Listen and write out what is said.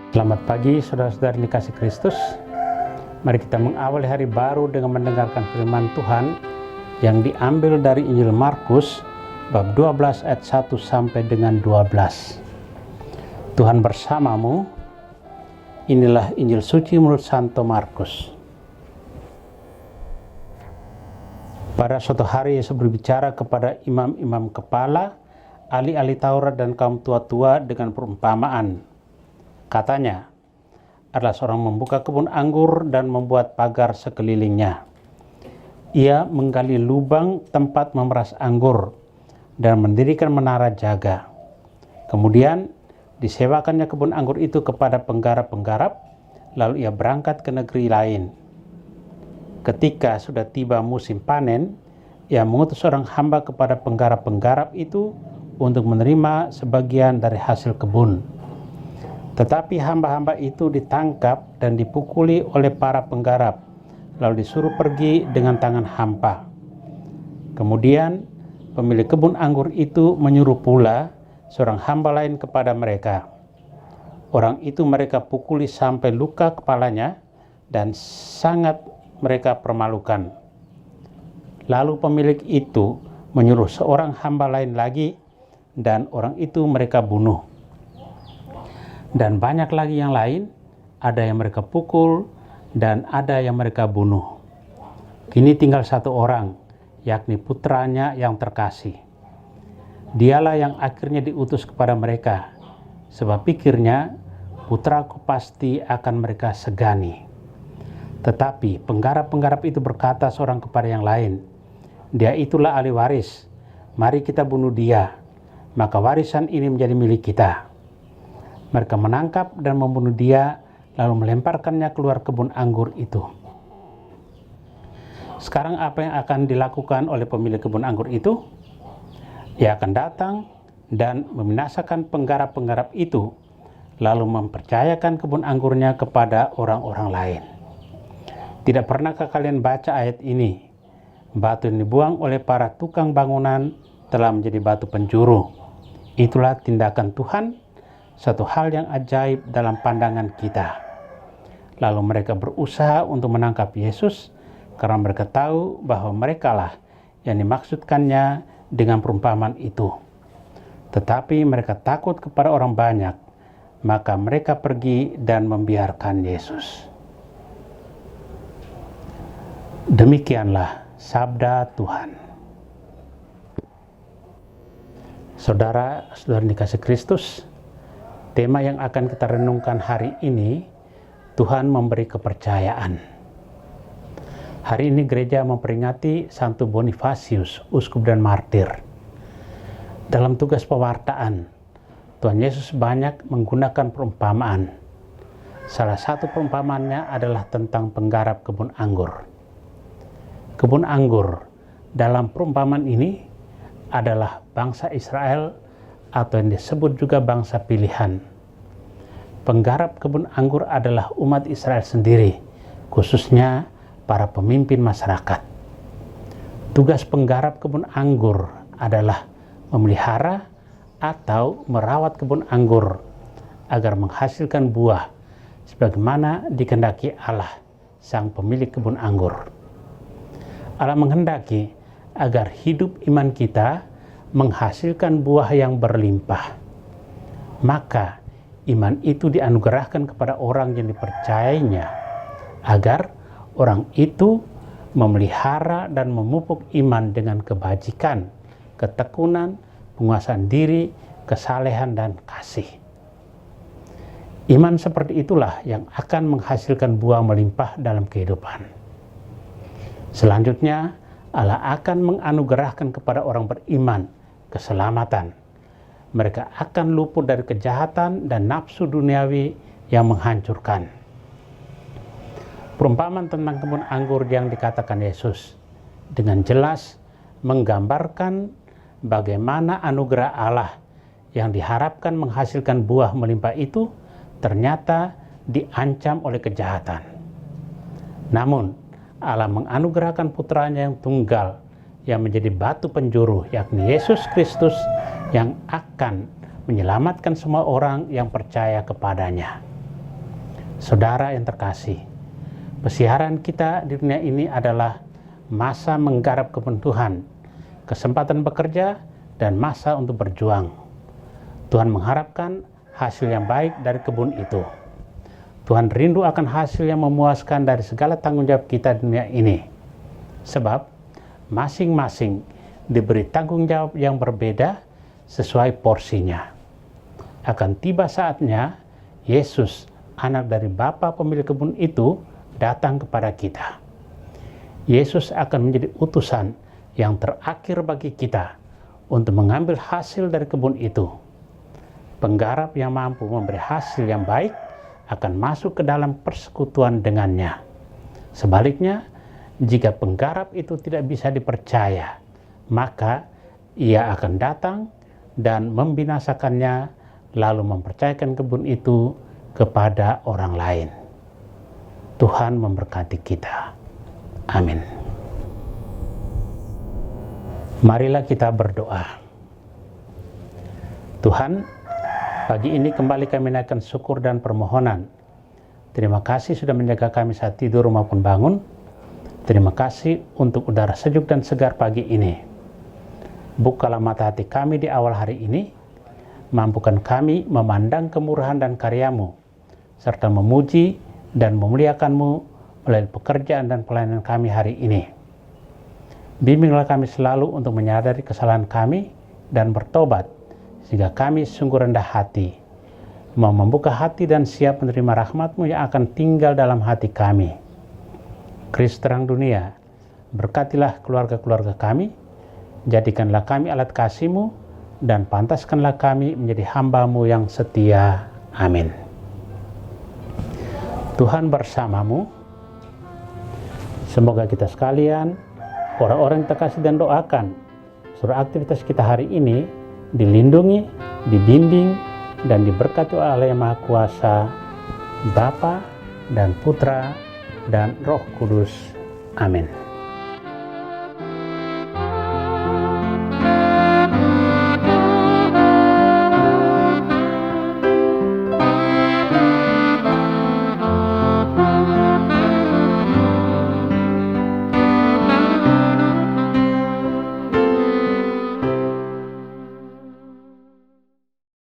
Selamat pagi saudara-saudari dikasih Kristus. Mari kita mengawali hari baru dengan mendengarkan firman Tuhan yang diambil dari Injil Markus bab 12 ayat 1 sampai dengan 12. Tuhan bersamamu. Inilah Injil suci menurut Santo Markus. Pada suatu hari Yesus berbicara kepada imam-imam kepala, ahli-ahli Taurat dan kaum tua-tua dengan perumpamaan. Katanya, adalah seorang membuka kebun anggur dan membuat pagar sekelilingnya. Ia menggali lubang tempat memeras anggur dan mendirikan menara jaga. Kemudian disewakannya kebun anggur itu kepada penggarap-penggarap, lalu ia berangkat ke negeri lain. Ketika sudah tiba musim panen, ia mengutus seorang hamba kepada penggarap-penggarap itu untuk menerima sebagian dari hasil kebun. Tetapi hamba-hamba itu ditangkap dan dipukuli oleh para penggarap, lalu disuruh pergi dengan tangan hampa. Kemudian pemilik kebun anggur itu menyuruh pula seorang hamba lain kepada mereka. Orang itu mereka pukuli sampai luka kepalanya dan sangat mereka permalukan. Lalu pemilik itu menyuruh seorang hamba lain lagi dan orang itu mereka bunuh. Dan banyak lagi yang lain, ada yang mereka pukul dan ada yang mereka bunuh. Kini tinggal satu orang, yakni putranya yang terkasih. Dialah yang akhirnya diutus kepada mereka, sebab pikirnya putraku pasti akan mereka segani. Tetapi penggarap-penggarap itu berkata seorang kepada yang lain, dia itulah ahli waris, mari kita bunuh dia, maka warisan ini menjadi milik kita. Mereka menangkap dan membunuh dia, lalu melemparkannya keluar kebun anggur itu. Sekarang apa yang akan dilakukan oleh pemilik kebun anggur itu? Ia akan datang dan membinasakan penggarap-penggarap itu, lalu mempercayakan kebun anggurnya kepada orang-orang lain. Tidak pernahkah kalian baca ayat ini? Batu yang dibuang oleh para tukang bangunan telah menjadi batu penjuru. Itulah tindakan Tuhan, satu hal yang ajaib dalam pandangan kita. Lalu mereka berusaha untuk menangkap Yesus karena mereka tahu bahwa merekalah yang dimaksudkannya dengan perumpamaan itu. Tetapi mereka takut kepada orang banyak, maka mereka pergi dan membiarkan Yesus. Demikianlah sabda Tuhan. Saudara-saudara dikasih Kristus, tema yang akan kita renungkan hari ini, Tuhan memberi kepercayaan. Hari ini gereja memperingati Santo Bonifasius, uskup dan martir. Dalam tugas pewartaan, Tuhan Yesus banyak menggunakan perumpamaan. Salah satu perumpamaannya adalah tentang penggarap kebun anggur. Kebun anggur dalam perumpamaan ini adalah bangsa Israel atau yang disebut juga bangsa pilihan. Penggarap kebun anggur adalah umat Israel sendiri, khususnya para pemimpin masyarakat. Tugas penggarap kebun anggur adalah memelihara atau merawat kebun anggur agar menghasilkan buah sebagaimana dikehendaki Allah, sang pemilik kebun anggur. Allah menghendaki agar hidup iman kita menghasilkan buah yang berlimpah. Maka iman itu dianugerahkan kepada orang yang dipercayainya, agar orang itu memelihara dan memupuk iman dengan kebajikan, ketekunan, penguasaan diri, kesalehan, dan kasih. Iman seperti itulah yang akan menghasilkan buah melimpah dalam kehidupan. Selanjutnya, Allah akan menganugerahkan kepada orang beriman keselamatan. Mereka akan luput dari kejahatan dan nafsu duniawi yang menghancurkan. Perumpamaan tentang kebun anggur yang dikatakan Yesus dengan jelas menggambarkan bagaimana anugerah Allah yang diharapkan menghasilkan buah melimpah itu ternyata diancam oleh kejahatan. Namun, Allah menganugerahkan putranya yang tunggal yang menjadi batu penjuru, yakni Yesus Kristus, yang akan menyelamatkan semua orang yang percaya kepadanya. Saudara yang terkasih, pesiaran kita di dunia ini adalah masa menggarap kebun Tuhan, kesempatan bekerja, dan masa untuk berjuang. Tuhan mengharapkan hasil yang baik dari kebun itu. Tuhan rindu akan hasil yang memuaskan dari segala tanggung jawab kita di dunia ini. Sebab masing-masing diberi tanggung jawab yang berbeda sesuai porsinya. Akan tiba saatnya Yesus, anak dari Bapa pemilik kebun itu, datang kepada kita. Yesus akan menjadi utusan yang terakhir bagi kita untuk mengambil hasil dari kebun itu. Penggarap yang mampu memberi hasil yang baik akan masuk ke dalam persekutuan dengannya. Sebaliknya, jika penggarap itu tidak bisa dipercaya, maka ia akan datang dan membinasakannya, lalu mempercayakan kebun itu kepada orang lain. Tuhan memberkati kita. Amin. Marilah kita berdoa. Tuhan, pagi ini kembali kami naikkan syukur dan permohonan. Terima kasih sudah menjaga kami saat tidur maupun bangun. Terima kasih untuk udara sejuk dan segar pagi ini. Bukalah mata hati kami di awal hari ini. Mampukan kami memandang kemurahan dan karya-Mu, serta memuji dan memuliakan-Mu melalui pekerjaan dan pelayanan kami hari ini. Bimbinglah kami selalu untuk menyadari kesalahan kami dan bertobat, sehingga kami sungguh rendah hati, mau membuka hati dan siap menerima rahmat-Mu yang akan tinggal dalam hati kami. Kristus terang dunia, berkatilah keluarga-keluarga kami, jadikanlah kami alat kasih-Mu, dan pantaskanlah kami menjadi hamba-Mu yang setia. Amin. Tuhan bersamamu. Semoga kita sekalian, orang-orang yang terkasih dan doakan, seluruh aktivitas kita hari ini dilindungi, dibimbing, dan diberkati oleh Yang Maha Kuasa, Bapa dan Putra dan Roh Kudus. Amin.